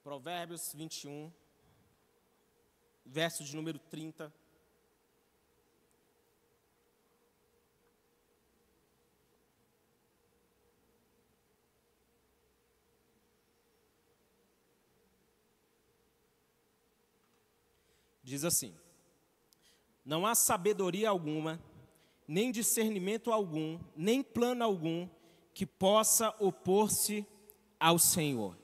Provérbios 21, verso de número 30. Diz assim: não há sabedoria alguma, nem discernimento algum, nem plano algum que possa opor-se ao Senhor.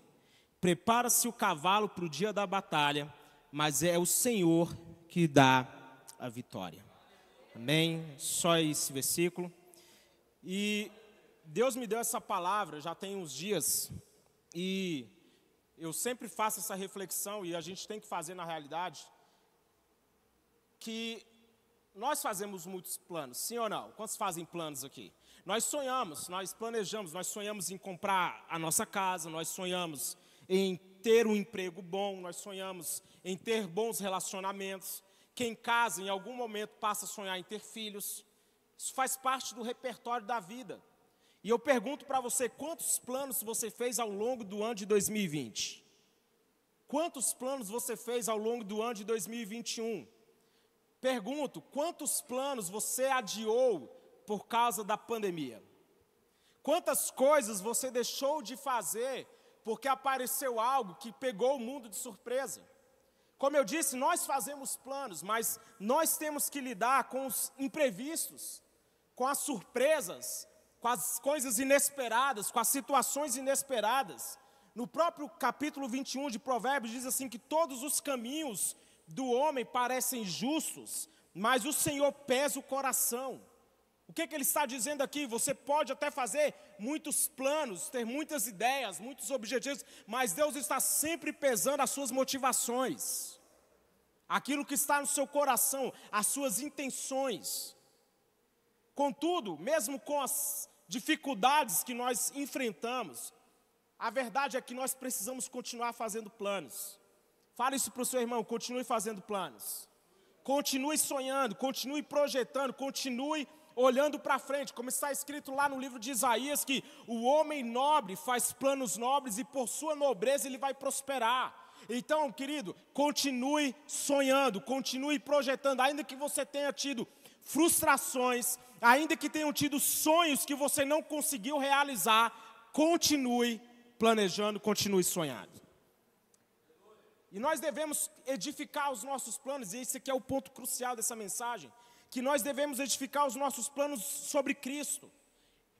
Prepara-se o cavalo para o dia da batalha, mas é o Senhor que dá a vitória. Amém? Só esse versículo. E Deus me deu essa palavra já tem uns dias, e eu sempre faço essa reflexão, e a gente tem que fazer na realidade, que nós fazemos muitos planos, sim ou não? Quantos fazem planos aqui? Nós sonhamos, nós planejamos, nós sonhamos em comprar a nossa casa, nós sonhamos em ter um emprego bom, nós sonhamos em ter bons relacionamentos. Quem casa, em algum momento, passa a sonhar em ter filhos. Isso faz parte do repertório da vida. E eu pergunto para você, quantos planos você fez ao longo do ano de 2020? Quantos planos você fez ao longo do ano de 2021? Pergunto, quantos planos você adiou por causa da pandemia? Quantas coisas você deixou de fazer porque apareceu algo que pegou o mundo de surpresa? Como eu disse, nós fazemos planos, mas nós temos que lidar com os imprevistos, com as surpresas, com as coisas inesperadas, com as situações inesperadas. No próprio capítulo 21 de Provérbios diz assim que todos os caminhos do homem parecem justos, mas o Senhor pesa o coração. O que ele está dizendo aqui? Você pode até fazer muitos planos, ter muitas ideias, muitos objetivos, mas Deus está sempre pesando as suas motivações, aquilo que está no seu coração, as suas intenções. Contudo, mesmo com as dificuldades que nós enfrentamos, a verdade é que nós precisamos continuar fazendo planos. Fale isso para o seu irmão, continue fazendo planos. Continue sonhando, continue projetando, continue olhando para frente. Como está escrito lá no livro de Isaías, que o homem nobre faz planos nobres e por sua nobreza ele vai prosperar. Então, querido, continue sonhando, continue projetando. Ainda que você tenha tido frustrações, ainda que tenham tido sonhos que você não conseguiu realizar, continue planejando, continue sonhando. E nós devemos edificar os nossos planos, e esse aqui é o ponto crucial dessa mensagem, que nós devemos edificar os nossos planos sobre Cristo.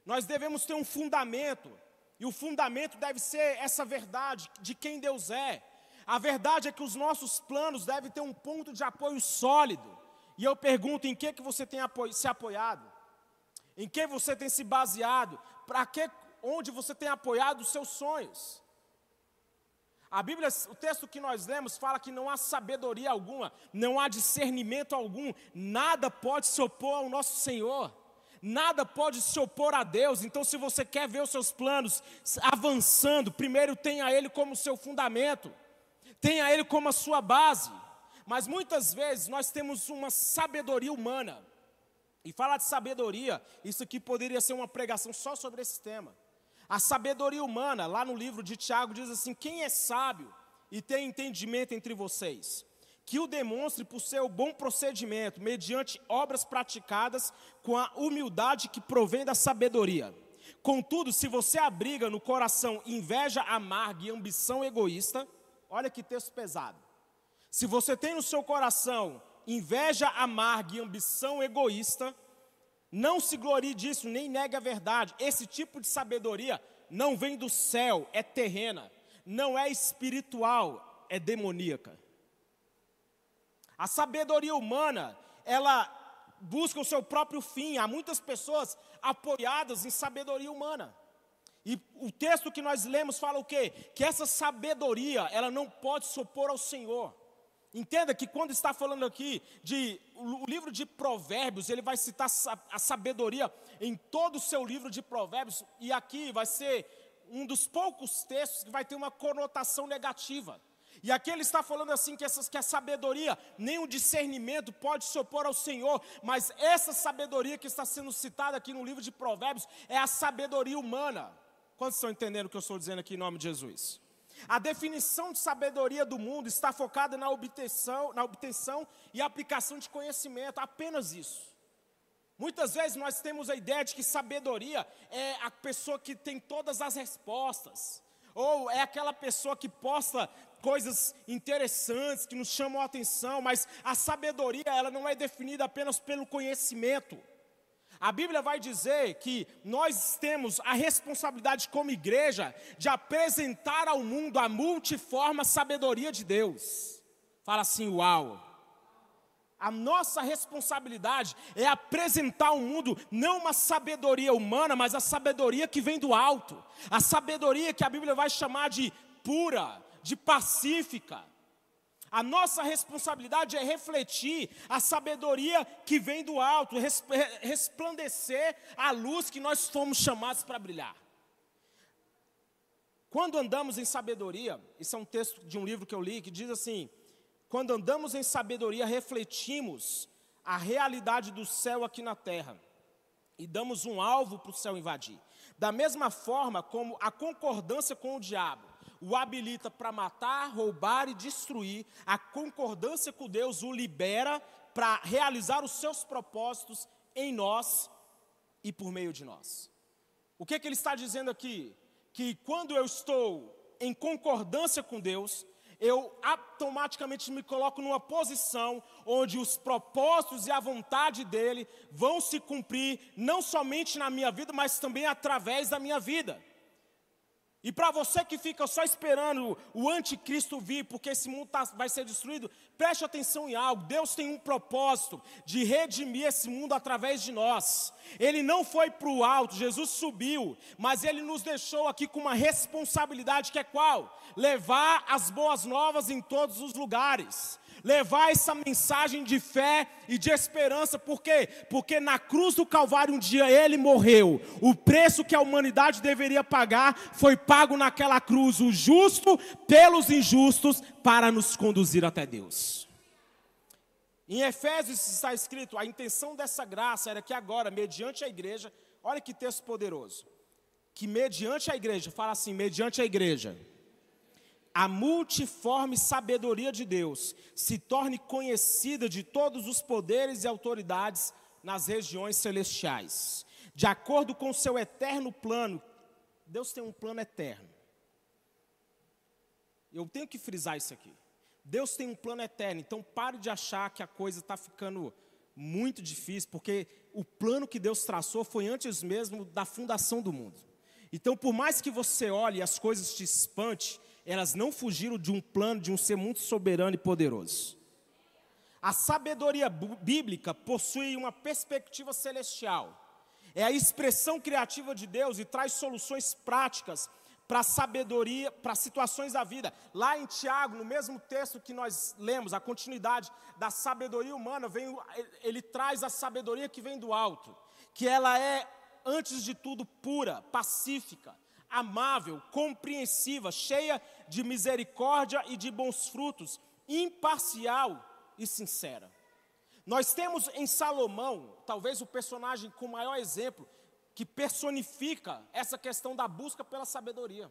Nós devemos ter um fundamento, e o fundamento deve ser essa verdade de quem Deus é. A verdade é que os nossos planos devem ter um ponto de apoio sólido. E eu pergunto, em que você tem se apoiado? Em que você tem se baseado? Onde você tem apoiado os seus sonhos? A Bíblia, o texto que nós lemos fala que não há sabedoria alguma, não há discernimento algum, nada pode se opor ao nosso Senhor, nada pode se opor a Deus. Então, se você quer ver os seus planos avançando, primeiro tenha Ele como seu fundamento, tenha Ele como a sua base. Mas muitas vezes nós temos uma sabedoria humana, e falar de sabedoria, isso aqui poderia ser uma pregação só sobre esse tema. A sabedoria humana, lá no livro de Tiago, diz assim: quem é sábio e tem entendimento entre vocês, que o demonstre por seu bom procedimento, mediante obras praticadas com a humildade que provém da sabedoria. Contudo, se você abriga no coração inveja amarga e ambição egoísta, olha que texto pesado. Se você tem no seu coração inveja amarga e ambição egoísta, não se glorie disso, nem negue a verdade. Esse tipo de sabedoria não vem do céu, é terrena. Não é espiritual, é demoníaca. A sabedoria humana, ela busca o seu próprio fim. Há muitas pessoas apoiadas em sabedoria humana. E o texto que nós lemos fala o quê? Que essa sabedoria, ela não pode se opor ao Senhor. Entenda que quando está falando aqui o livro de Provérbios, ele vai citar a sabedoria em todo o seu livro de Provérbios, e aqui vai ser um dos poucos textos que vai ter uma conotação negativa. E aqui ele está falando assim que a sabedoria, nem o discernimento pode se opor ao Senhor, mas essa sabedoria que está sendo citada aqui no livro de Provérbios é a sabedoria humana. Quantos estão entendendo o que eu estou dizendo aqui em nome de Jesus? A definição de sabedoria do mundo está focada na obtenção e aplicação de conhecimento, apenas isso. Muitas vezes nós temos a ideia de que sabedoria é a pessoa que tem todas as respostas, ou é aquela pessoa que posta coisas interessantes, que nos chamam a atenção, mas a sabedoria ela não é definida apenas pelo conhecimento. A Bíblia vai dizer que nós temos a responsabilidade como igreja de apresentar ao mundo a multiforme sabedoria de Deus. Fala assim, uau! A nossa responsabilidade é apresentar ao mundo não uma sabedoria humana, mas a sabedoria que vem do alto. A sabedoria que a Bíblia vai chamar de pura, de pacífica. A nossa responsabilidade é refletir a sabedoria que vem do alto, resplandecer a luz que nós fomos chamados para brilhar. Quando andamos em sabedoria, isso é um texto de um livro que eu li, que diz assim: quando andamos em sabedoria, refletimos a realidade do céu aqui na terra e damos um alvo para o céu invadir. Da mesma forma como a concordância com o diabo o habilita para matar, roubar e destruir, a concordância com Deus o libera para realizar os seus propósitos em nós e por meio de nós. O que ele está dizendo aqui? Que quando eu estou em concordância com Deus, eu automaticamente me coloco numa posição onde os propósitos e a vontade dele vão se cumprir, não somente na minha vida, mas também através da minha vida. E para você que fica só esperando o anticristo vir, porque esse mundo vai ser destruído, preste atenção em algo. Deus tem um propósito de redimir esse mundo através de nós. Ele não foi para o alto, Jesus subiu, mas Ele nos deixou aqui com uma responsabilidade que é qual? Levar as boas novas em todos os lugares. Levar essa mensagem de fé e de esperança, por quê? Porque na cruz do Calvário um dia Ele morreu. O preço que a humanidade deveria pagar foi pago naquela cruz, o justo pelos injustos, para nos conduzir até Deus. Em Efésios está escrito, a intenção dessa graça era que agora, mediante a igreja, olha que texto poderoso, que mediante a igreja, fala assim, mediante a igreja, a multiforme sabedoria de Deus se torne conhecida de todos os poderes e autoridades nas regiões celestiais. De acordo com o seu eterno plano, Deus tem um plano eterno. Eu tenho que frisar isso aqui. Deus tem um plano eterno, então pare de achar que a coisa está ficando muito difícil, porque o plano que Deus traçou foi antes mesmo da fundação do mundo. Então, por mais que você olhe e as coisas te espante, elas não fugiram de um plano de um ser muito soberano e poderoso. A sabedoria bíblica possui uma perspectiva celestial. É a expressão criativa de Deus e traz soluções práticas para a sabedoria, para situações da vida. Lá em Tiago, no mesmo texto que nós lemos, a continuidade da sabedoria humana, ele traz a sabedoria que vem do alto, que ela é, antes de tudo, pura, pacífica, amável, compreensiva, cheia de misericórdia e de bons frutos, imparcial e sincera. Nós temos em Salomão, talvez o personagem com o maior exemplo, que personifica essa questão da busca pela sabedoria.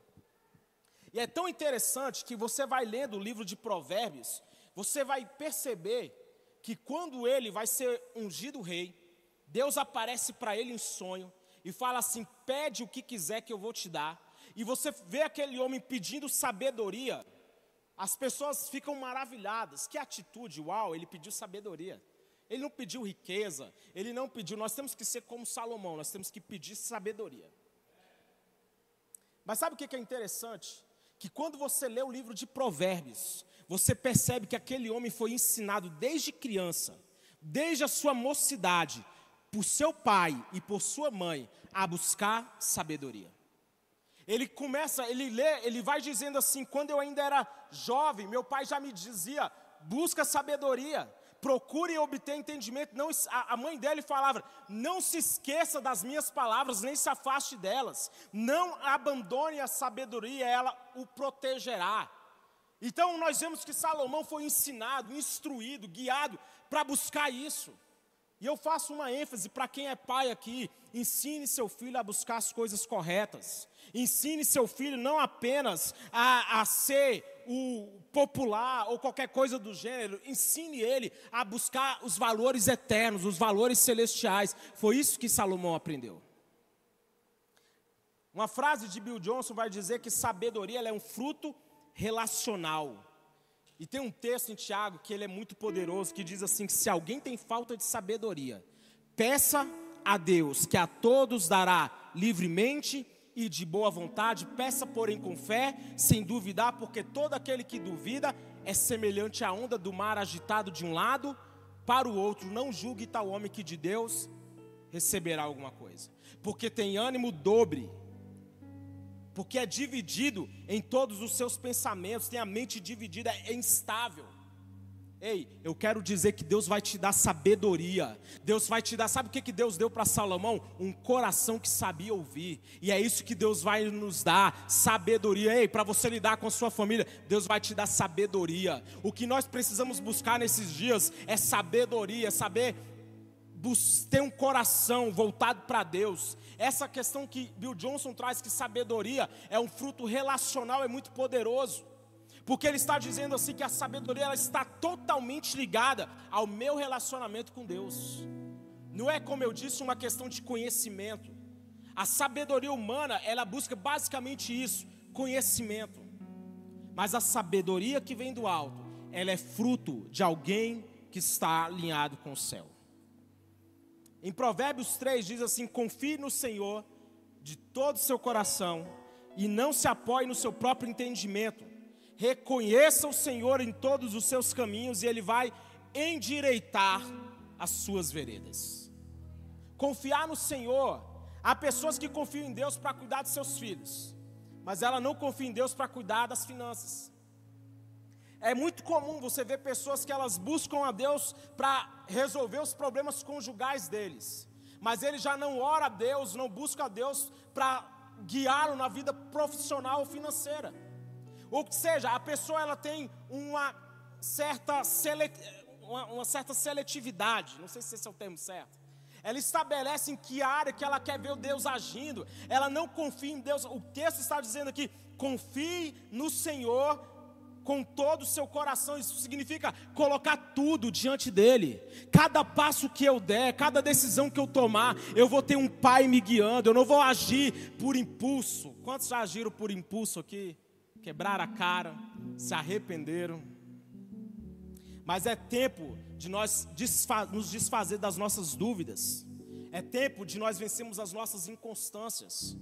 E é tão interessante que você vai lendo o livro de Provérbios, você vai perceber que quando ele vai ser ungido rei, Deus aparece para ele em sonho, e fala assim, pede o que quiser que eu vou te dar. E você vê aquele homem pedindo sabedoria, as pessoas ficam maravilhadas. Que atitude, uau, ele pediu sabedoria. Ele não pediu riqueza, ele não pediu, nós temos que ser como Salomão, nós temos que pedir sabedoria. Mas sabe o que é interessante? Que quando você lê o livro de Provérbios, você percebe que aquele homem foi ensinado desde criança, desde a sua mocidade, por seu pai e por sua mãe, a buscar sabedoria. Ele começa, ele lê, ele vai dizendo assim, quando eu ainda era jovem, meu pai já me dizia, busca sabedoria, procure obter entendimento. Não, a mãe dele falava, não se esqueça das minhas palavras, nem se afaste delas. Não abandone a sabedoria, ela o protegerá. Então nós vemos que Salomão foi ensinado, instruído, guiado para buscar isso. E eu faço uma ênfase para quem é pai aqui: ensine seu filho a buscar as coisas corretas. Ensine seu filho não apenas a ser o popular ou qualquer coisa do gênero. Ensine ele a buscar os valores eternos, os valores celestiais. Foi isso que Salomão aprendeu. Uma frase de Bill Johnson vai dizer que sabedoria ela é um fruto relacional. E tem um texto em Tiago que ele é muito poderoso, que diz assim, que se alguém tem falta de sabedoria, peça a Deus, que a todos dará livremente e de boa vontade, peça porém com fé, sem duvidar, porque todo aquele que duvida é semelhante à onda do mar agitado de um lado para o outro. Não julgue tal homem que de Deus receberá alguma coisa, porque tem ânimo dobre, porque é dividido em todos os seus pensamentos, tem a mente dividida, é instável. Ei, eu quero dizer que Deus vai te dar sabedoria. Deus vai te dar, sabe o que Deus deu para Salomão? Um coração que sabia ouvir. E é isso que Deus vai nos dar, sabedoria. Ei, para você lidar com a sua família, Deus vai te dar sabedoria. O que nós precisamos buscar nesses dias é sabedoria, saber ter um coração voltado para Deus. Essa questão que Bill Johnson traz, que sabedoria é um fruto relacional, é muito poderoso. Porque ele está dizendo assim que a sabedoria ela está totalmente ligada ao meu relacionamento com Deus. Não é, como eu disse, uma questão de conhecimento. A sabedoria humana, ela busca basicamente isso, conhecimento. Mas a sabedoria que vem do alto, ela é fruto de alguém que está alinhado com o céu. Em Provérbios 3 diz assim: confie no Senhor de todo o seu coração e não se apoie no seu próprio entendimento. Reconheça o Senhor em todos os seus caminhos e Ele vai endireitar as suas veredas. Confiar no Senhor. Há pessoas que confiam em Deus para cuidar dos seus filhos, mas ela não confia em Deus para cuidar das finanças. É muito comum você ver pessoas que elas buscam a Deus para resolver os problemas conjugais deles, mas ele já não ora a Deus, não busca a Deus para guiá-lo na vida profissional ou financeira. Ou seja, a pessoa ela tem uma certa seletividade, não sei se esse é o termo certo. Ela estabelece em que área que ela quer ver o Deus agindo. Ela não confia em Deus. O texto está dizendo aqui: confie no Senhor com todo o seu coração. Isso significa colocar tudo diante dele. Cada passo que eu der, cada decisão que eu tomar, eu vou ter um pai me guiando. Eu não vou agir por impulso. Quantos já agiram por impulso aqui? Quebraram a cara, se arrependeram. Mas é tempo de nós nos desfazer das nossas dúvidas. É tempo de nós vencermos as nossas inconstâncias.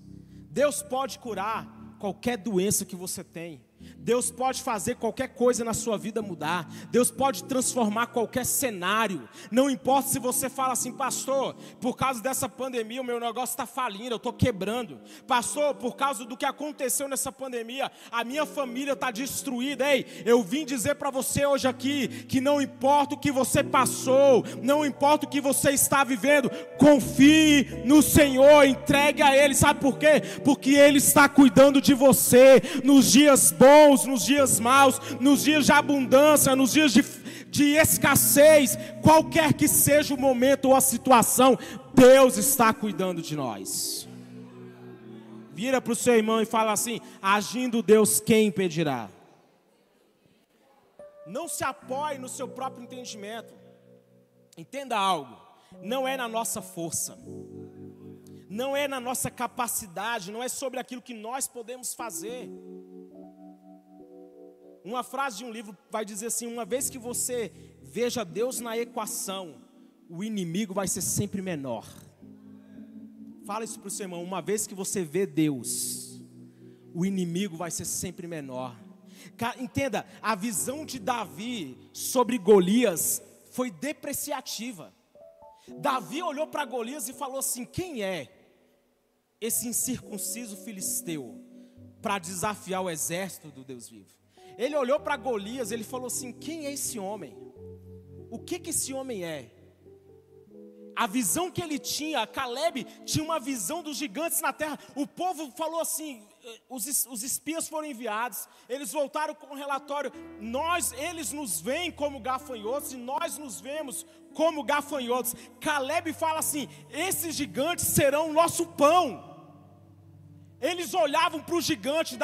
Deus pode curar qualquer doença que você tem. Deus pode fazer qualquer coisa na sua vida mudar. Deus pode transformar qualquer cenário. Não importa se você fala assim: pastor, por causa dessa pandemia o meu negócio está falindo, eu estou quebrando. Pastor, por causa do que aconteceu nessa pandemia, a minha família está destruída. Ei, eu vim dizer para você hoje aqui que não importa o que você passou, não importa o que você está vivendo, confie no Senhor, entregue a Ele. Sabe por quê? Porque Ele está cuidando de você nos dias bons, nos dias maus, nos dias de abundância, nos dias de escassez, qualquer que seja o momento ou a situação, Deus está cuidando de nós. Vira para o seu irmão e fala assim: agindo Deus, quem impedirá? Não se apoie no seu próprio entendimento. Entenda algo: não é na nossa força, não é na nossa capacidade, não é sobre aquilo que nós podemos fazer. Uma frase de um livro vai dizer assim: uma vez que você veja Deus na equação, o inimigo vai ser sempre menor. Fala isso para o seu irmão: uma vez que você vê Deus, o inimigo vai ser sempre menor. Entenda, a visão de Davi sobre Golias foi depreciativa. Davi olhou para Golias e falou assim: quem é esse incircunciso filisteu para desafiar o exército do Deus vivo? Ele olhou para Golias, ele falou assim: quem é esse homem? O que esse homem é? A visão que ele tinha, Caleb tinha uma visão dos gigantes na terra. O povo falou assim: os espias foram enviados, eles voltaram com um relatório, eles nos veem como gafanhotos e nós nos vemos como gafanhotos. Caleb fala assim: esses gigantes serão o nosso pão. Eles olhavam para o gigante,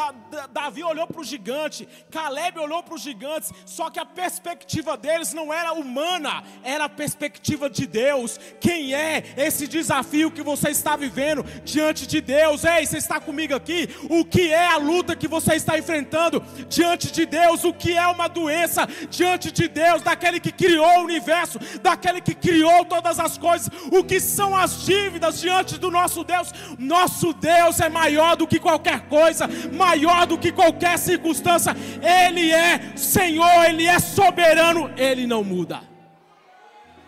Davi olhou para o gigante, Caleb olhou para os gigantes, só que a perspectiva deles não era humana, era a perspectiva de Deus. Quem é esse desafio que você está vivendo diante de Deus? Ei, você está comigo aqui? O que é a luta que você está enfrentando diante de Deus? O que é uma doença diante de Deus, daquele que criou o universo, daquele que criou todas as coisas? O que são as dívidas diante do nosso Deus? Nosso Deus é maior do que qualquer coisa, maior do que qualquer circunstância. Ele é Senhor, Ele é soberano, Ele não muda.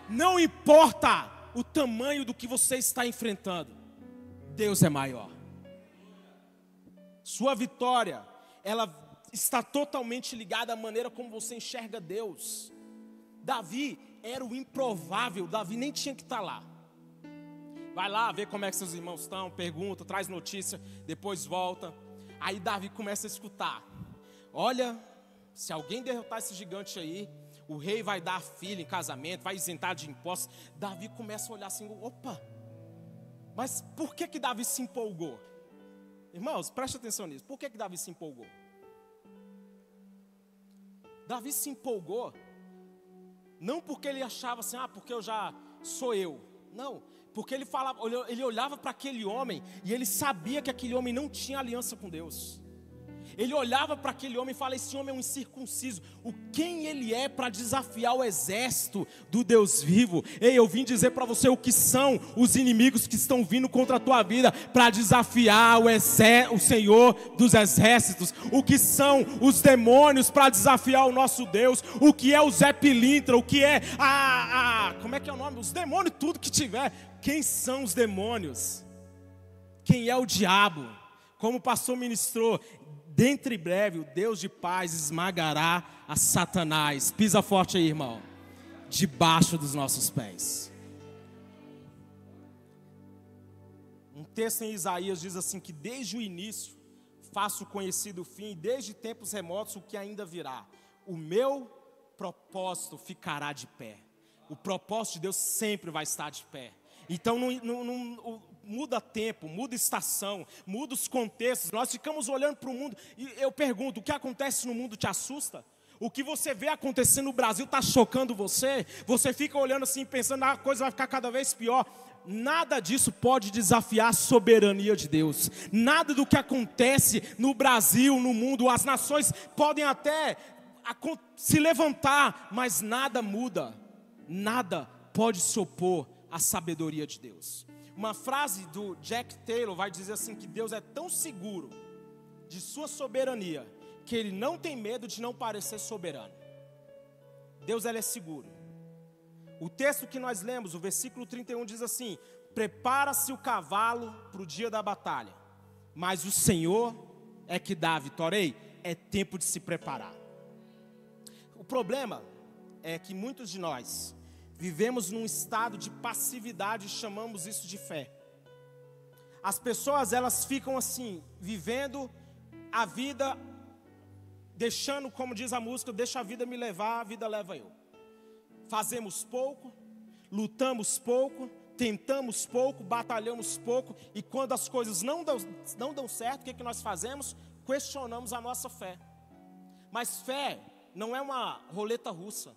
Não importa o tamanho do que você está enfrentando, Deus é maior. Sua vitória, ela está totalmente ligada à maneira como você enxerga Deus. Davi era o improvável, Davi nem tinha que estar lá. Vai lá ver como é que seus irmãos estão, pergunta, traz notícia, depois volta. Aí Davi começa a escutar: olha, se alguém derrotar esse gigante aí, o rei vai dar a filha em casamento, vai isentar de impostos. Davi começa a olhar assim: opa, mas por que Davi se empolgou? Irmãos, preste atenção nisso. Por que Davi se empolgou? Davi se empolgou não porque ele achava assim: porque eu já sou eu. Não, porque ele olhava para aquele homem e ele sabia que aquele homem não tinha aliança com Deus. Ele olhava para aquele homem e falava: esse homem é um incircunciso. Quem ele é para desafiar o exército do Deus vivo? Ei, eu vim dizer para você o que são os inimigos que estão vindo contra a tua vida para desafiar o Senhor dos exércitos. O que são os demônios para desafiar o nosso Deus? O que é o Zé Pilintra? O que é como é que é o nome? Os demônios, tudo que tiver. Quem são os demônios? Quem é o diabo? Como o pastor ministrou, dentro em breve o Deus de paz esmagará a Satanás. Pisa forte aí, irmão. Debaixo dos nossos pés. Um texto em Isaías diz assim: que desde o início faço conhecido o fim, e desde tempos remotos o que ainda virá. O meu propósito ficará de pé. O propósito de Deus sempre vai estar de pé. Então não muda tempo, muda estação, muda os contextos. Nós ficamos olhando para o mundo e eu pergunto: o que acontece no mundo te assusta? O que você vê acontecendo no Brasil está chocando você? Você fica olhando assim pensando: a coisa vai ficar cada vez pior. Nada disso pode desafiar a soberania de Deus. Nada do que acontece no Brasil, no mundo, as nações podem até se levantar, mas nada muda. Nada pode se opor à sabedoria de Deus. Uma frase do Jack Taylor vai dizer assim: que Deus é tão seguro de sua soberania que Ele não tem medo de não parecer soberano. Deus, Ele é seguro. O texto que nós lemos, o versículo 31 diz assim: prepara-se o cavalo para o dia da batalha, mas o Senhor é que dá a vitória. Ei, é tempo de se preparar. O problema é que muitos de nós vivemos num estado de passividade e chamamos isso de fé. As pessoas, elas ficam assim, vivendo a vida, deixando, como diz a música, deixa a vida me levar, a vida leva eu. Fazemos pouco, lutamos pouco, tentamos pouco, batalhamos pouco, e quando as coisas não dão certo, o que nós fazemos? Questionamos a nossa fé. Mas fé não é uma roleta russa.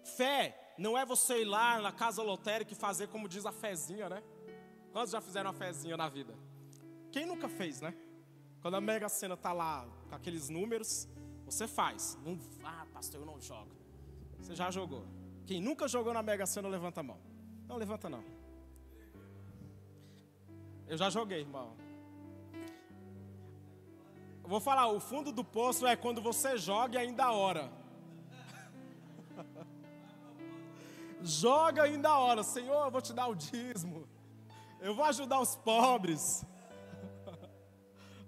Fé não é você ir lá na casa lotérica e fazer como diz a fezinha, né? Quantos já fizeram a fezinha na vida? Quem nunca fez, né? Quando a Mega Sena está lá com aqueles números, você faz. Não, pastor, eu não jogo. Você já jogou. Quem nunca jogou na Mega Sena, levanta a mão. Não, levanta não. Eu já joguei, irmão. Eu vou falar, o fundo do poço é quando você joga e ainda ora. Joga ainda a hora: Senhor, eu vou te dar o dízimo, eu vou ajudar os pobres.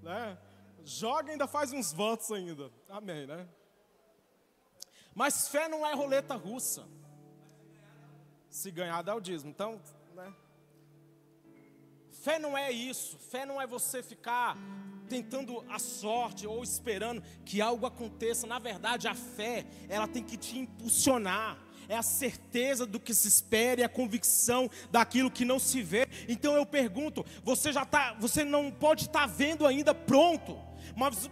Né? Joga e ainda faz uns votos ainda. Amém, né? Mas fé não é roleta russa. Se ganhar, dá o dízimo. Então, né? Fé não é isso. Fé não é você ficar tentando a sorte ou esperando que algo aconteça. Na verdade, a fé, ela tem que te impulsionar. É a certeza do que se espera e a convicção daquilo que não se vê. Então eu pergunto, você não pode estar vendo ainda pronto,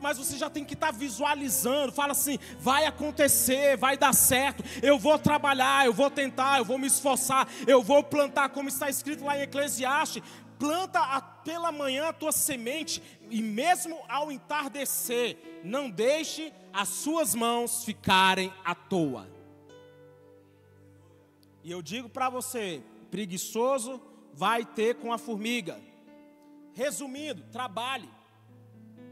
mas você já tem que estar visualizando. Fala assim: vai acontecer, vai dar certo, eu vou trabalhar, eu vou tentar, eu vou me esforçar, eu vou plantar, como está escrito lá em Eclesiastes. Planta pela manhã a tua semente, e mesmo ao entardecer, não deixe as suas mãos ficarem à toa. E eu digo para você, preguiçoso vai ter com a formiga. Resumindo, trabalhe,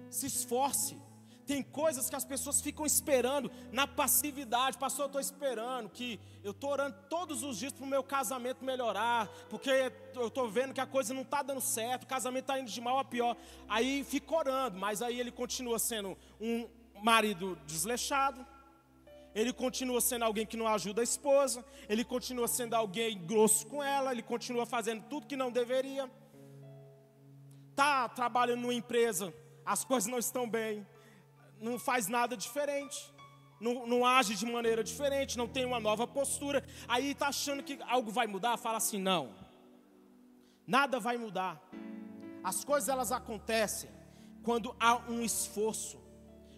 se esforce. Tem coisas que as pessoas ficam esperando na passividade. Pastor, eu estou esperando que eu estou orando todos os dias para o meu casamento melhorar, porque eu estou vendo que a coisa não está dando certo, o casamento está indo de mal a pior. Aí fica orando, mas aí ele continua sendo um marido desleixado. Ele continua sendo alguém que não ajuda a esposa. Ele continua sendo alguém grosso com ela. Ele continua fazendo tudo que não deveria. Está trabalhando numa empresa, as coisas não estão bem. Não faz nada diferente. Não age de maneira diferente. Não tem uma nova postura. Aí está achando que algo vai mudar. Fala assim: não, nada vai mudar. As coisas, elas acontecem quando há um esforço,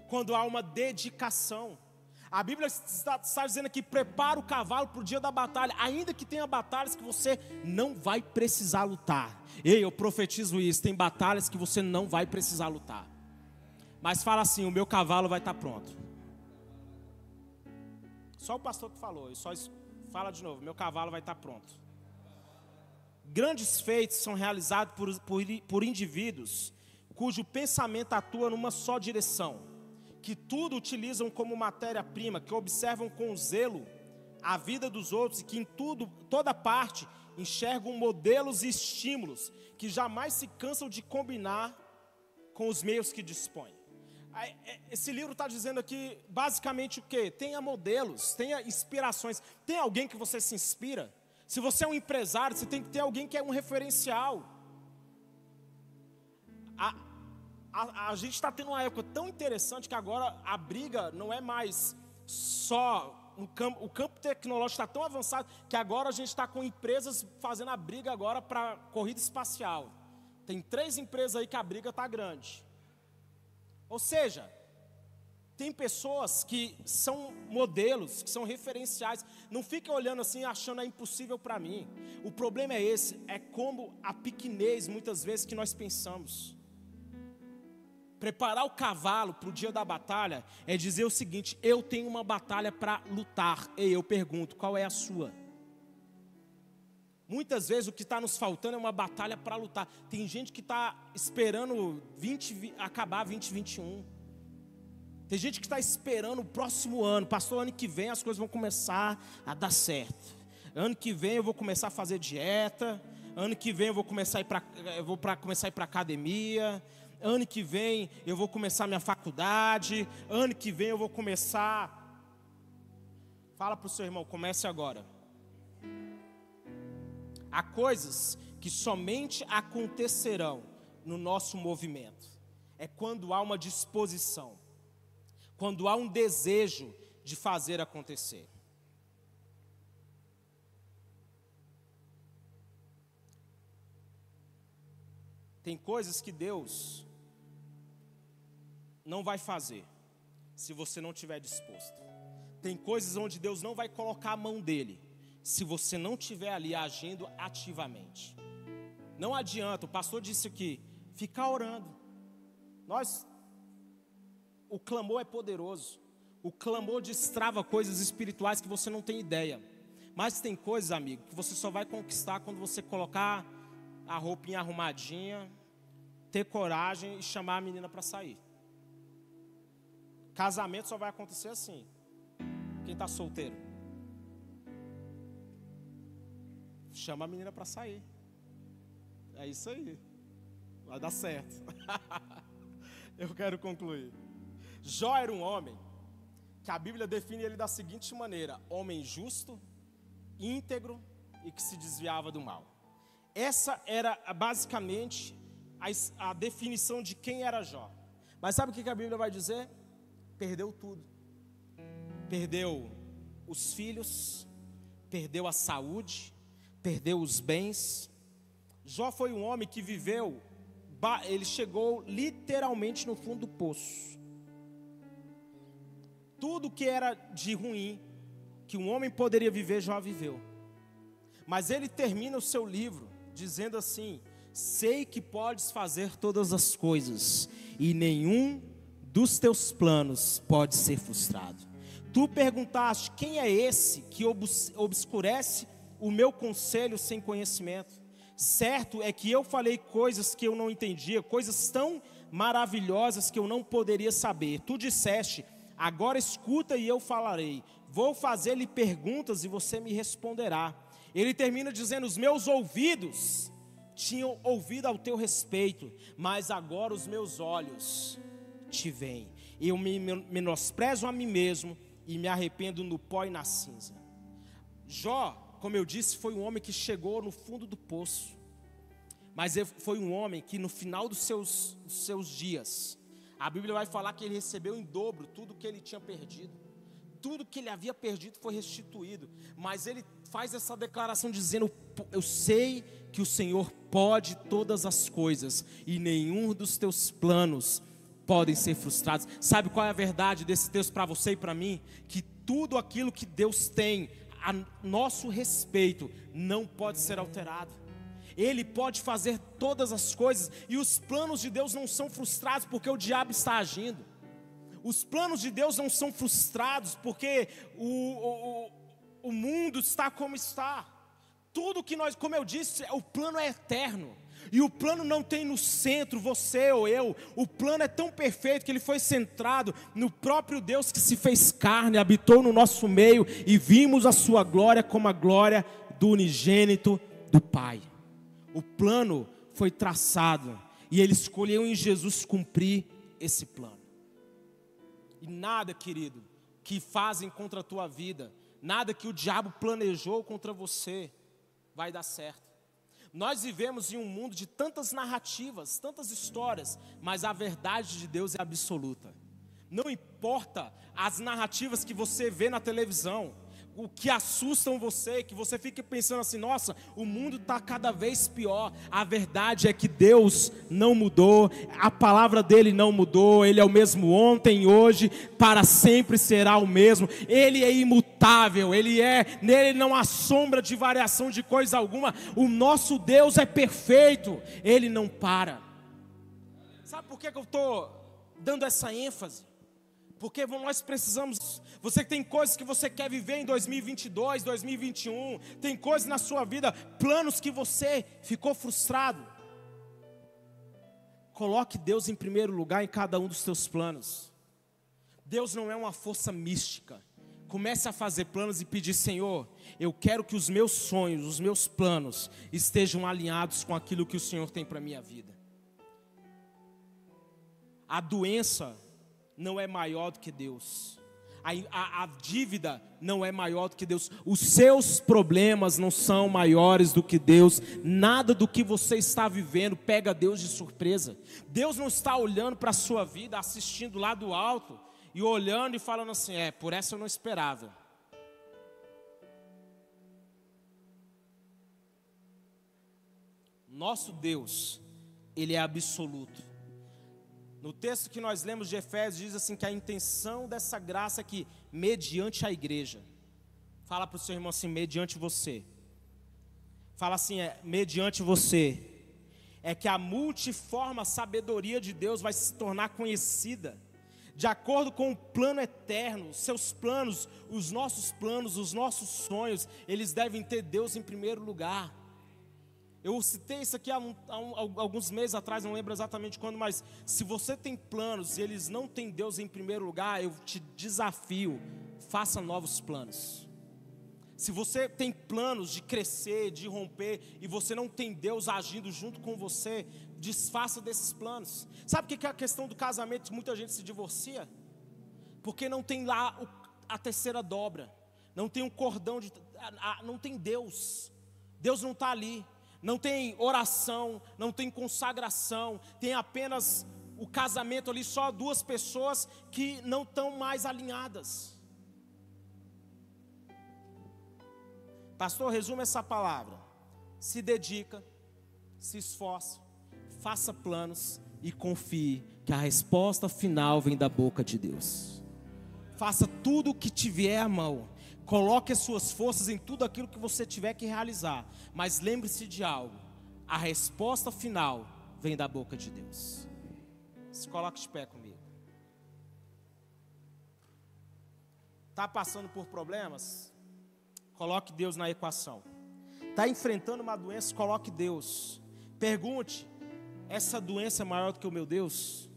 quando há uma dedicação. A Bíblia está dizendo aqui: prepara o cavalo para o dia da batalha. Ainda que tenha batalhas que você não vai precisar lutar. Ei, eu profetizo isso: tem batalhas que você não vai precisar lutar. Mas fala assim: o meu cavalo vai estar pronto. Só o pastor que falou, só fala de novo: meu cavalo vai estar pronto. Grandes feitos são realizados por indivíduos cujo pensamento atua numa só direção, que tudo utilizam como matéria-prima, que observam com zelo a vida dos outros e que em toda parte enxergam modelos e estímulos, que jamais se cansam de combinar com os meios que dispõem. Esse livro está dizendo aqui basicamente o quê? Tenha modelos, tenha inspirações. Tem alguém que você se inspira? Se você é um empresário, você tem que ter alguém que é um referencial. A gente está tendo uma época tão interessante que agora a briga não é mais só o campo tecnológico está tão avançado que agora a gente está com empresas fazendo a briga agora para corrida espacial. Tem 3 empresas aí que a briga está grande. Ou seja, tem pessoas que são modelos, que são referenciais. Não fica olhando assim achando é impossível para mim. O problema é esse, é como a pequenez muitas vezes que nós pensamos. Preparar o cavalo para o dia da batalha é dizer o seguinte: eu tenho uma batalha para lutar. E eu pergunto, qual é a sua? Muitas vezes o que está nos faltando é uma batalha para lutar. Tem gente que está esperando acabar 2021. Tem gente que está esperando o próximo ano. Pastor, ano que vem as coisas vão começar a dar certo. Ano que vem eu vou começar a fazer dieta. Ano que vem eu vou começar a ir para academia. Ano que vem eu vou começar minha faculdade. Ano que vem eu vou começar. Fala para o seu irmão: comece agora. Há coisas que somente acontecerão no nosso movimento. É quando há uma disposição, quando há um desejo de fazer acontecer. Tem coisas que Deus não vai fazer se você não estiver disposto. Tem coisas onde Deus não vai colocar a mão dele se você não estiver ali agindo ativamente. Não adianta, o pastor disse aqui, ficar orando. O clamor é poderoso. O clamor destrava coisas espirituais que você não tem ideia. Mas tem coisas, amigo, que você só vai conquistar quando você colocar a roupinha arrumadinha, ter coragem e chamar a menina para sair. Casamento só vai acontecer assim. Quem está solteiro, chama a menina para sair. É isso aí. Vai dar certo. Eu quero concluir. Jó era um homem que a Bíblia define ele da seguinte maneira: homem justo, íntegro e que se desviava do mal. Essa era basicamente a definição de quem era Jó. Mas sabe o que a Bíblia vai dizer? Perdeu tudo. Perdeu os filhos, perdeu a saúde, perdeu os bens. Jó foi um homem que viveu, ele chegou literalmente no fundo do poço. Tudo que era de ruim, que um homem poderia viver, Jó viveu. Mas ele termina o seu livro dizendo assim: sei que podes fazer todas as coisas, e nenhum dos teus planos pode ser frustrado. Tu perguntaste: quem é esse que obscurece o meu conselho sem conhecimento? Certo é que eu falei coisas que eu não entendia, coisas tão maravilhosas que eu não poderia saber. Tu disseste: agora escuta e eu falarei. Vou fazer-lhe perguntas e você me responderá. Ele termina dizendo: os meus ouvidos tinham ouvido ao teu respeito, mas agora os meus olhos te veem. Eu me menosprezo a mim mesmo e me arrependo no pó e na cinza. Jó, como eu disse, foi um homem que chegou no fundo do poço, mas foi um homem que no final dos seus dias, a Bíblia vai falar que ele recebeu em dobro tudo que ele tinha perdido. Tudo que ele havia perdido foi restituído. Mas ele faz essa declaração dizendo: eu sei que o Senhor pode todas as coisas, e nenhum dos teus planos podem ser frustrados. Sabe qual é a verdade desse texto para você e para mim? Que tudo aquilo que Deus tem a nosso respeito não pode ser alterado. Ele pode fazer todas as coisas, e os planos de Deus não são frustrados porque o diabo está agindo. Os planos de Deus não são frustrados porque o mundo está como está. Tudo que nós, como eu disse, o plano é eterno. E o plano não tem no centro você ou eu. O plano é tão perfeito que ele foi centrado no próprio Deus que se fez carne, habitou no nosso meio, e vimos a sua glória como a glória do unigênito do Pai. O plano foi traçado e ele escolheu em Jesus cumprir esse plano. E nada, querido, que fazem contra a tua vida, nada que o diabo planejou contra você, vai dar certo. Nós vivemos em um mundo de tantas narrativas, tantas histórias, mas a verdade de Deus é absoluta. Não importa as narrativas que você vê na televisão, o que assustam você, que você fica pensando assim: nossa, o mundo está cada vez pior. A verdade é que Deus não mudou, a palavra dele não mudou. Ele é o mesmo ontem, hoje, para sempre será o mesmo. Ele é imutável, nele não há sombra de variação de coisa alguma. O nosso Deus é perfeito, ele não para. Sabe por que eu estou dando essa ênfase? Porque nós precisamos. Você tem coisas que você quer viver em 2022, 2021. Tem coisas na sua vida, planos que você ficou frustrado. Coloque Deus em primeiro lugar em cada um dos seus planos. Deus não é uma força mística. Comece a fazer planos e pedir: Senhor, eu quero que os meus sonhos, os meus planos estejam alinhados com aquilo que o Senhor tem para a minha vida. A doença não é maior do que Deus. A dívida não é maior do que Deus. Os seus problemas não são maiores do que Deus. Nada do que você está vivendo pega Deus de surpresa. Deus não está olhando para a sua vida, assistindo lá do alto e olhando e falando assim: por essa eu não esperava. Nosso Deus, ele é absoluto. No texto que nós lemos de Efésios, diz assim que a intenção dessa graça é que, mediante a igreja, fala para o seu irmão assim: mediante você. Fala assim: mediante você. É que a multiforme sabedoria de Deus vai se tornar conhecida, de acordo com o plano eterno. Seus planos, os nossos sonhos, eles devem ter Deus em primeiro lugar. Eu citei isso aqui há alguns meses atrás, não lembro exatamente quando, mas se você tem planos e eles não têm Deus em primeiro lugar, eu te desafio: faça novos planos. Se você tem planos de crescer, de romper, e você não tem Deus agindo junto com você, desfaça desses planos. Sabe o que é a questão do casamento? Muita gente se divorcia porque não tem lá a terceira dobra, não tem um cordão, não tem Deus. Deus não está ali. não tem oração, não tem consagração, tem apenas o casamento ali, só duas pessoas que não estão mais alinhadas. Pastor, resume essa palavra: se dedica, se esforce, faça planos e confie que a resposta final vem da boca de Deus. Faça tudo o que tiver à mão, coloque as suas forças em tudo aquilo que você tiver que realizar, mas lembre-se de algo: a resposta final vem da boca de Deus. Se coloque de pé comigo. Está passando por problemas? Coloque Deus na equação. Está enfrentando uma doença? Coloque Deus. Pergunte: essa doença é maior do que o meu Deus?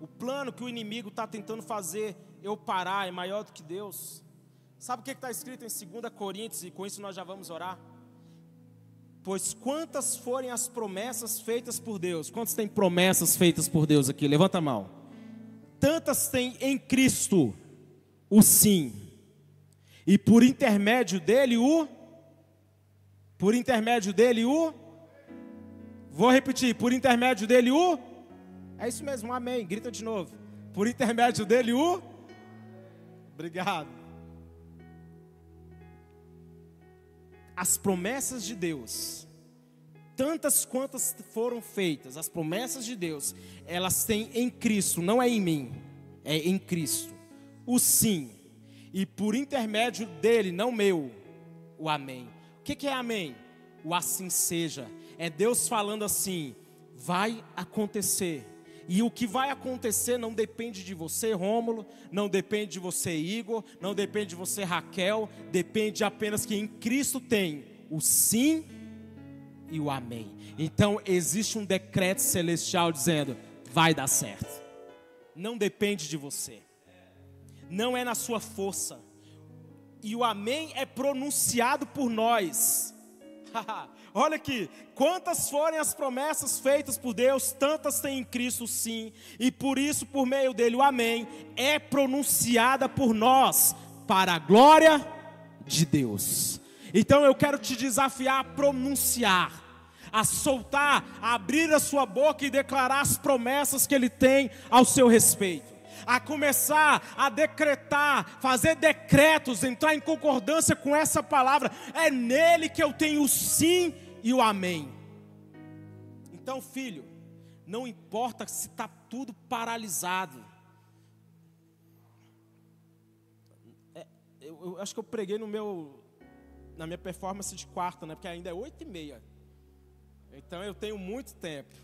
O plano que o inimigo está tentando fazer eu parar é maior do que Deus? Sabe o que está escrito em 2 Coríntios, e com isso nós já vamos orar? Pois quantas forem as promessas feitas por Deus? Quantos tem promessas feitas por Deus aqui? Levanta a mão. Tantas tem em Cristo o sim, e por intermédio dele vou repetir, por intermédio dele é isso mesmo, amém, grita de novo, por intermédio dele obrigado. As promessas de Deus, tantas quantas foram feitas, as promessas de Deus, elas têm em Cristo, não é em mim, é em Cristo, o sim, e por intermédio dele, não meu, o amém. O que é amém? O assim seja. É Deus falando assim: vai acontecer. E o que vai acontecer não depende de você, Rômulo, não depende de você, Igor, não depende de você, Raquel, depende apenas que em Cristo tem o sim e o amém. Então existe um decreto celestial dizendo: vai dar certo. Não depende de você, não é na sua força. E o amém é pronunciado por nós. Olha aqui, quantas forem as promessas feitas por Deus, tantas tem em Cristo sim, e por isso, por meio dele, o amém é pronunciada por nós, para a glória de Deus. Então eu quero te desafiar a pronunciar, a soltar, a abrir a sua boca e declarar as promessas que ele tem ao seu respeito, a começar a decretar, fazer decretos, entrar em concordância com essa palavra. É nele que eu tenho o sim e o amém. Então, filho, não importa se está tudo paralisado. Eu acho que eu preguei na minha performance de quarta, né? Porque ainda é 8h30. Então eu tenho muito tempo.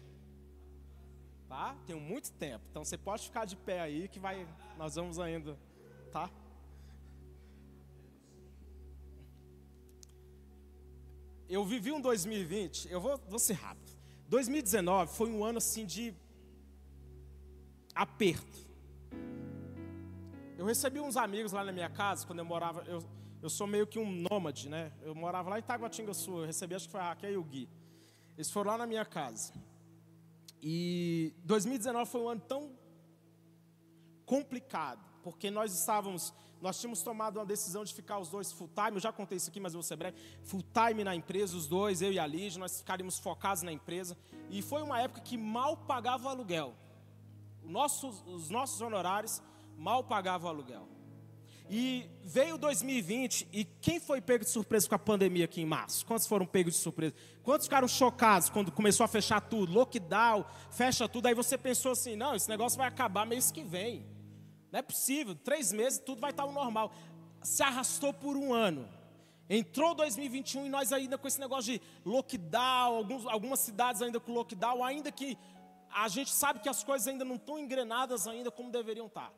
Tá? Tenho muito tempo. Então você pode ficar de pé aí que nós vamos ainda, tá? Eu vivi um 2020, eu vou ser rápido. 2019 foi um ano assim de aperto. Eu recebi uns amigos lá na minha casa quando eu morava, eu sou meio que um nômade, né? Eu morava lá em Taguatinga Sul, eu recebi, acho que foi a Raquel e o Gui. Eles foram lá na minha casa. E 2019 foi um ano tão complicado, porque nós tínhamos tomado uma decisão de ficar os dois full time. Eu já contei isso aqui, mas eu vou ser breve. Full time na empresa, os dois, eu e a Lígia, nós ficaríamos focados na empresa. E foi uma época que mal pagava o aluguel. Os nossos honorários mal pagavam o aluguel. E veio 2020, e quem foi pego de surpresa com a pandemia aqui em março? Quantos foram pegos de surpresa? Quantos ficaram chocados quando começou a fechar tudo? Lockdown, fecha tudo. Aí você pensou assim: não, esse negócio vai acabar mês que vem. Não é possível, 3 meses tudo vai estar ao normal. Se arrastou por um ano. Entrou 2021 e nós ainda com esse negócio de lockdown, algumas cidades ainda com lockdown, ainda que a gente sabe que as coisas ainda não estão engrenadas ainda como deveriam estar.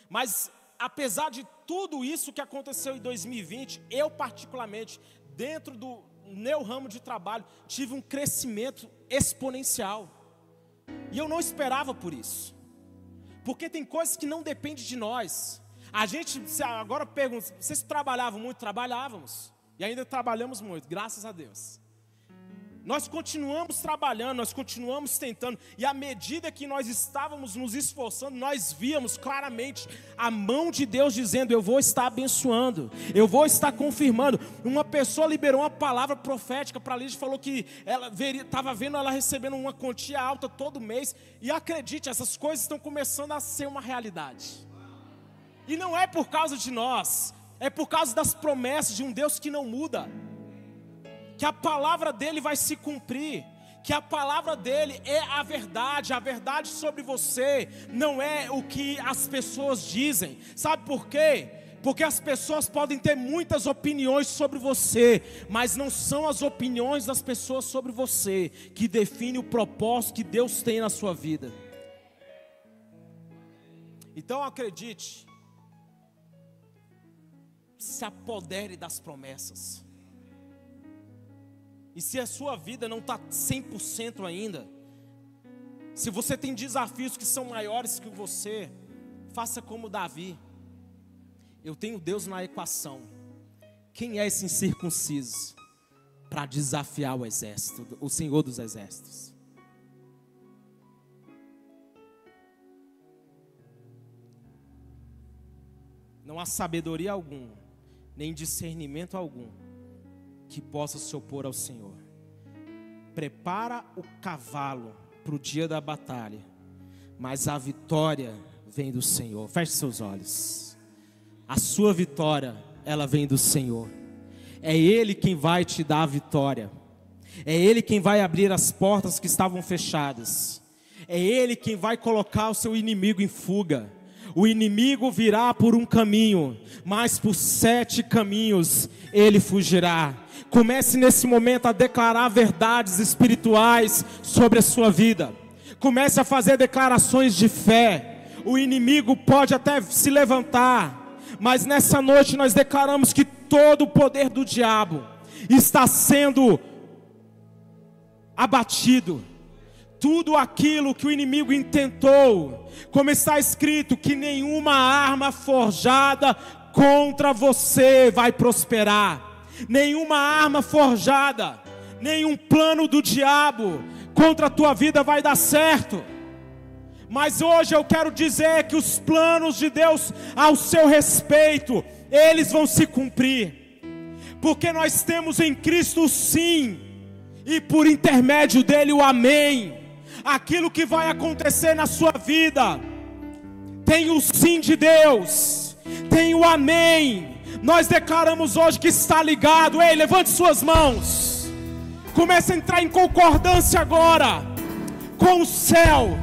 Mas apesar de tudo isso que aconteceu em 2020, eu particularmente, dentro do meu ramo de trabalho, tive um crescimento exponencial. E eu não esperava por isso. Porque tem coisas que não dependem de nós. A gente, agora pergunta, vocês trabalhavam muito? Trabalhávamos. E ainda trabalhamos muito, graças a Deus. Nós continuamos trabalhando, nós continuamos tentando, e à medida que nós estávamos nos esforçando, nós víamos claramente a mão de Deus dizendo: eu vou estar abençoando, eu vou estar confirmando. Uma pessoa liberou uma palavra profética para a Lígia, falou que ela estava vendo ela recebendo uma quantia alta todo mês, e acredite, essas coisas estão começando a ser uma realidade. E não é por causa de nós, é por causa das promessas de um Deus que não muda. Que a palavra dele vai se cumprir, que a palavra dele é a verdade sobre você não é o que as pessoas dizem. Sabe por quê? Porque as pessoas podem ter muitas opiniões sobre você, mas não são as opiniões das pessoas sobre você que define o propósito que Deus tem na sua vida. Então acredite, se apodere das promessas. E se a sua vida não está 100% ainda, se você tem desafios que são maiores que você, faça como Davi. Eu tenho Deus na equação. Quem é esse incircunciso para desafiar o exército, o Senhor dos exércitos? Não há sabedoria alguma, nem discernimento algum que possa se opor ao Senhor. Prepara o cavalo para o dia da batalha, mas a vitória vem do Senhor. Feche seus olhos. A sua vitória, ela vem do Senhor. É Ele quem vai te dar a vitória. É Ele quem vai abrir as portas que estavam fechadas. É Ele quem vai colocar o seu inimigo em fuga. O inimigo virá por um caminho, mas por 7 caminhos ele fugirá. Comece nesse momento a declarar verdades espirituais sobre a sua vida. Comece a fazer declarações de fé. O inimigo pode até se levantar, mas nessa noite nós declaramos que todo o poder do diabo está sendo abatido. Tudo aquilo que o inimigo intentou, como está escrito, que nenhuma arma forjada contra você vai prosperar. Nenhuma arma forjada, nenhum plano do diabo contra a tua vida vai dar certo. Mas hoje eu quero dizer que os planos de Deus ao seu respeito, eles vão se cumprir. Porque nós temos em Cristo o sim, e por intermédio dele o amém. Aquilo que vai acontecer na sua vida, tem o sim de Deus, tem o amém. Nós declaramos hoje que está ligado. Ei, levante suas mãos. Comece a entrar em concordância agora com o céu.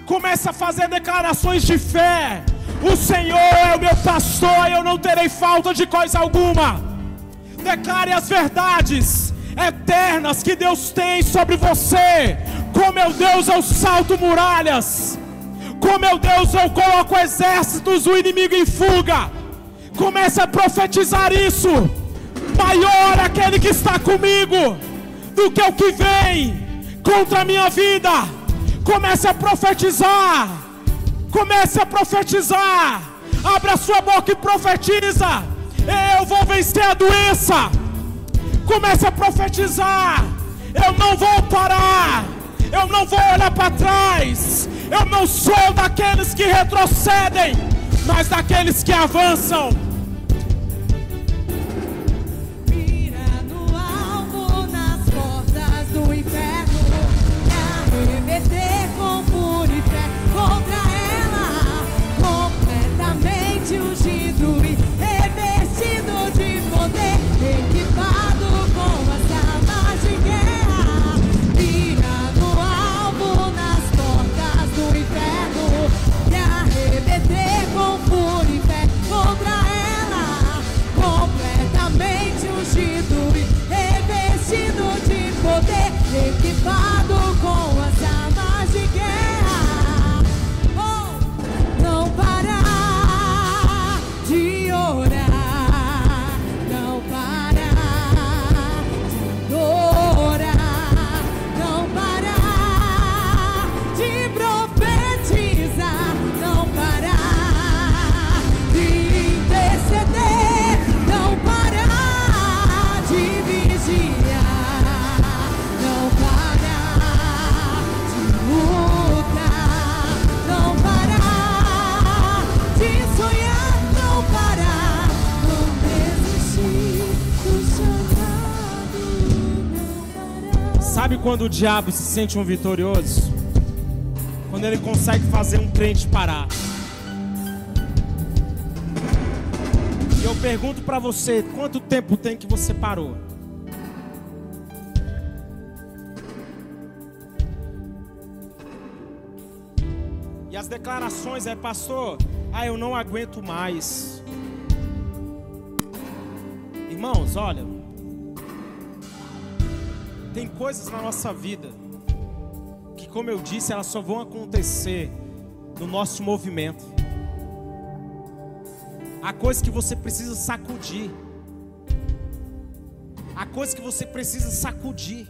Comece a fazer declarações de fé. O Senhor é o meu pastor, eu não terei falta de coisa alguma. Declare as verdades eternas que Deus tem sobre você. Com meu Deus eu salto muralhas. Com meu Deus eu coloco exércitos do inimigo em fuga. Comece a profetizar isso. Maior aquele que está comigo do que o que vem contra a minha vida. Comece a profetizar. Comece a profetizar. Abra sua boca e profetiza. Eu vou vencer a doença. Comece a profetizar. Eu não vou parar. Eu não vou olhar para trás. Eu não sou daqueles que retrocedem, mas daqueles que avançam. Mira no alvo, nas portas do inferno, e arremeter com fúria e fé contra ela, completamente ungido e revestido de poder, equipado com as armas de guerra. Mira no alvo, nas portas do inferno, e arremeter com fúria e fé contra ela. quando o diabo se sente um vitorioso? Quando ele consegue fazer um crente parar. E eu pergunto para você, quanto tempo tem que você parou? E as declarações pastor, eu não aguento mais. Irmãos, olha, tem coisas na nossa vida que, como eu disse, elas só vão acontecer no nosso movimento. Há coisas que você precisa sacudir. Há coisas que você precisa sacudir.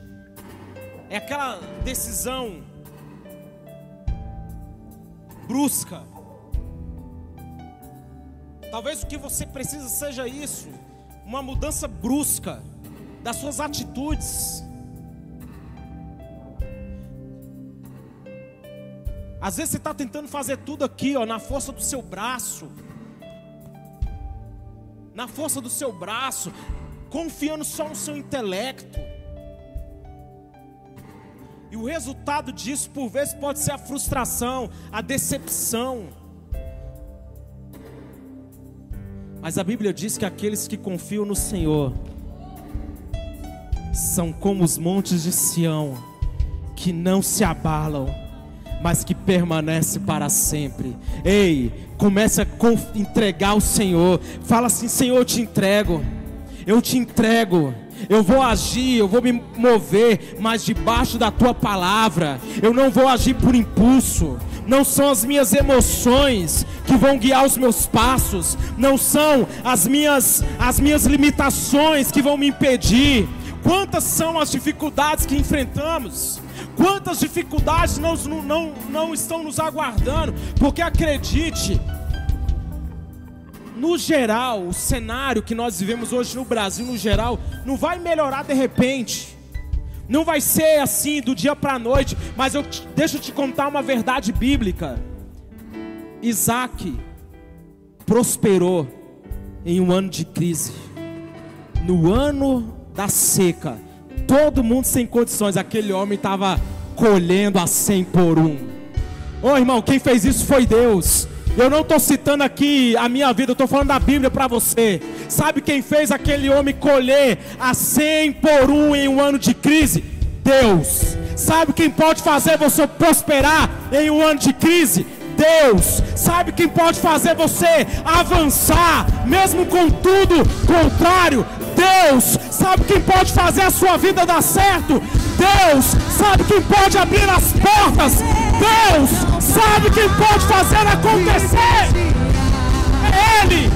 É aquela decisão brusca. Talvez o que você precisa seja isso, uma mudança brusca das suas atitudes. Às vezes você está tentando fazer tudo aqui, na força do seu braço. Na força do seu braço, confiando só no seu intelecto. E o resultado disso, por vezes, pode ser a frustração, a decepção. Mas a Bíblia diz que aqueles que confiam no Senhor são como os montes de Sião, que não se abalam, mas que permanece para sempre. Ei, comece a entregar ao Senhor. Fala assim: Senhor, eu te entrego, eu vou agir, eu vou me mover, mas debaixo da tua palavra. Eu não vou agir por impulso. Não são as minhas emoções que vão guiar os meus passos. Não são as minhas limitações que vão me impedir. Quantas são as dificuldades que enfrentamos? Quantas dificuldades não estão nos aguardando? Porque acredite, no geral, o cenário que nós vivemos hoje no Brasil, no geral, não vai melhorar de repente. Não vai ser assim do dia para a noite. Mas deixa eu te contar uma verdade bíblica. Isaac prosperou em um ano de crise. No ano da seca, todo mundo sem condições, aquele homem estava colhendo a 100 por 1. Ô irmão, quem fez isso foi Deus. Eu não estou citando aqui a minha vida, eu estou falando da Bíblia para você. Sabe quem fez aquele homem colher a 100 por 1 em um ano de crise? Deus. Sabe quem pode fazer você prosperar em um ano de crise? Deus. Sabe quem pode fazer você avançar, mesmo com tudo contrário? Deus. Sabe quem pode fazer a sua vida dar certo? Deus. Sabe quem pode abrir as portas? Deus. Sabe quem pode fazer acontecer? É Ele.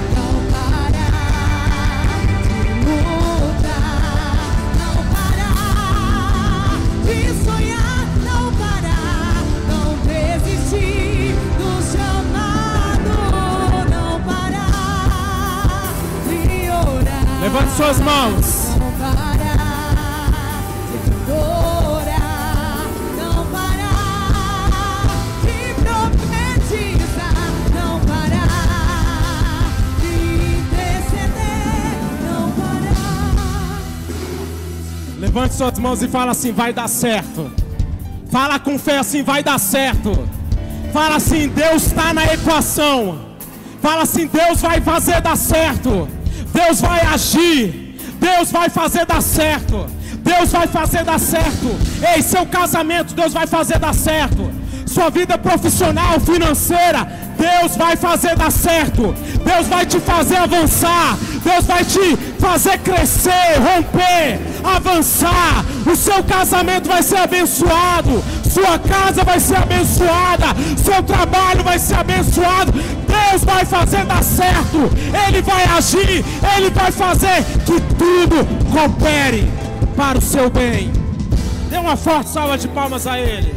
Levante suas mãos. Não parar de orar, não parar de profetizar, não parar de interceder, não parar. Levante suas mãos e fala assim: vai dar certo. Fala com fé assim: vai dar certo. Fala assim: Deus está na equação. Fala assim: Deus vai fazer dar certo. Deus vai agir, Deus vai fazer dar certo, Deus vai fazer dar certo. Ei, seu casamento, Deus vai fazer dar certo. Sua vida profissional, financeira, Deus vai fazer dar certo. Deus vai te fazer avançar, Deus vai te fazer crescer, romper, avançar. O seu casamento vai ser abençoado, sua casa vai ser abençoada, seu trabalho vai ser abençoado. Deus vai fazer dar certo, Ele vai agir, Ele vai fazer que tudo coopere para o seu bem. Dê uma forte salva de palmas a Ele.